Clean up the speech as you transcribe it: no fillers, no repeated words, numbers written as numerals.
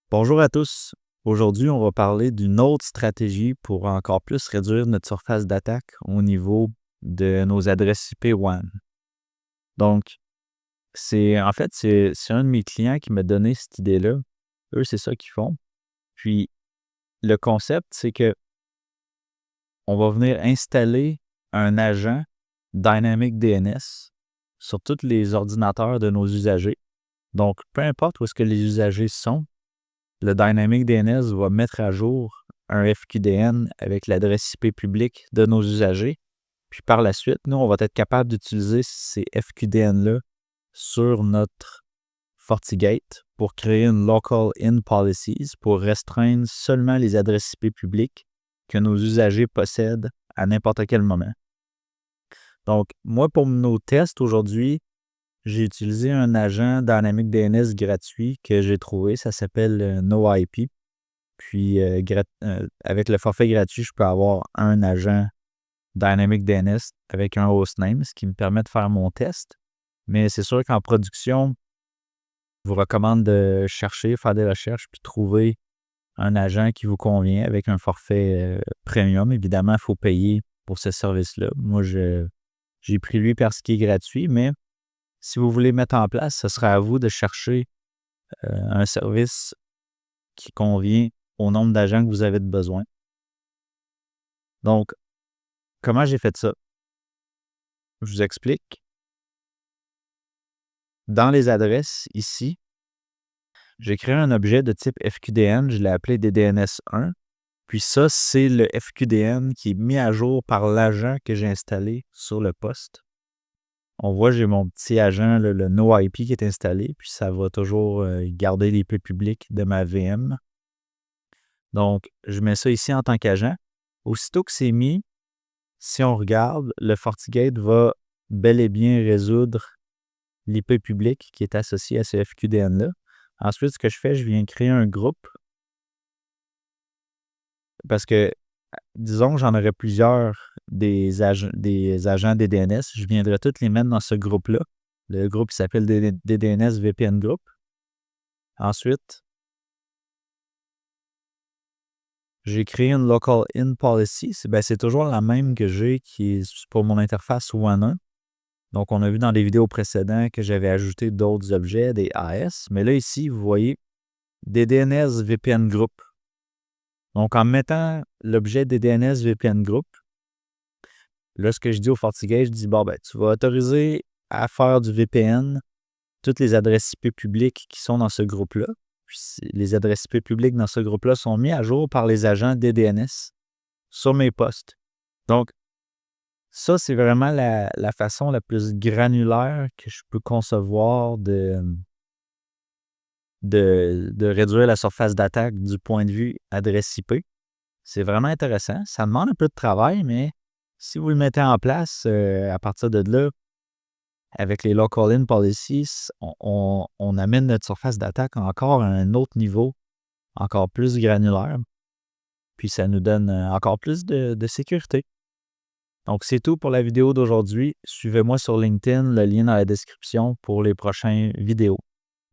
Bonjour à tous. Aujourd'hui, on va parler d'une autre stratégie pour encore plus réduire notre surface d'attaque au niveau de nos adresses IP WAN. Donc, c'est un de mes clients qui m'a donné cette idée-là. Eux, c'est ça qu'ils font. Puis, le concept, c'est que on va venir installer un agent Dynamic DNS sur tous les ordinateurs de nos usagers. Donc, peu importe où est-ce que les usagers sont, le Dynamic DNS va mettre à jour un FQDN avec l'adresse IP publique de nos usagers. Puis par la suite, nous, on va être capable d'utiliser ces FQDN-là sur notre FortiGate pour créer une Local In Policies pour restreindre seulement les adresses IP publiques que nos usagers possèdent à n'importe quel moment. Donc, moi, pour nos tests aujourd'hui, j'ai utilisé un agent Dynamic DNS gratuit que j'ai trouvé. Ça s'appelle NoIP. Puis, avec le forfait gratuit, je peux avoir un agent Dynamic DNS avec un hostname, ce qui me permet de faire mon test. Mais c'est sûr qu'en production, je vous recommande de chercher, faire des recherches, puis trouver un agent qui vous convient avec un forfait premium. Évidemment, il faut payer pour ce service-là. Moi, j'ai pris lui parce qu'il est gratuit, mais si vous voulez mettre en place, ce sera à vous de chercher un service qui convient au nombre d'agents que vous avez de besoin. Donc, comment j'ai fait ça? Je vous explique. Dans les adresses, ici, j'ai créé un objet de type FQDN, je l'ai appelé DDNS1. Puis ça, c'est le FQDN qui est mis à jour par l'agent que j'ai installé sur le poste. On voit, j'ai mon petit agent, le NoIP qui est installé, puis ça va toujours garder l'IP public de ma VM. Donc, je mets ça ici en tant qu'agent. Aussitôt que c'est mis, si on regarde, le FortiGate va bel et bien résoudre l'IP public qui est associé à ce FQDN-là. Ensuite, ce que je fais, je viens créer un groupe parce que, disons que j'en aurais plusieurs des agents DDNS. Je viendrais tous les mettre dans ce groupe-là. Le groupe s'appelle DDNS VPN Group. Ensuite, j'ai créé une Local In Policy. C'est toujours la même que j'ai qui est pour mon interface WAN 1. Donc, on a vu dans les vidéos précédentes que j'avais ajouté d'autres objets, des AS. Mais là, ici, vous voyez DDNS VPN Group. Donc, en mettant l'objet DDNS VPN Group, là, ce que je dis au FortiGate, je dis, tu vas autoriser à faire du VPN toutes les adresses IP publiques qui sont dans ce groupe-là. Puis, les adresses IP publiques dans ce groupe-là sont mises à jour par les agents DDNS sur mes postes. Donc, ça, c'est vraiment la façon la plus granulaire que je peux concevoir de réduire la surface d'attaque du point de vue adresse IP. C'est vraiment intéressant. Ça demande un peu de travail, mais si vous le mettez en place à partir de là, avec les Local In Policies, on amène notre surface d'attaque encore à un autre niveau, encore plus granulaire. Puis ça nous donne encore plus de sécurité. Donc, c'est tout pour la vidéo d'aujourd'hui. Suivez-moi sur LinkedIn, le lien dans la description pour les prochaines vidéos.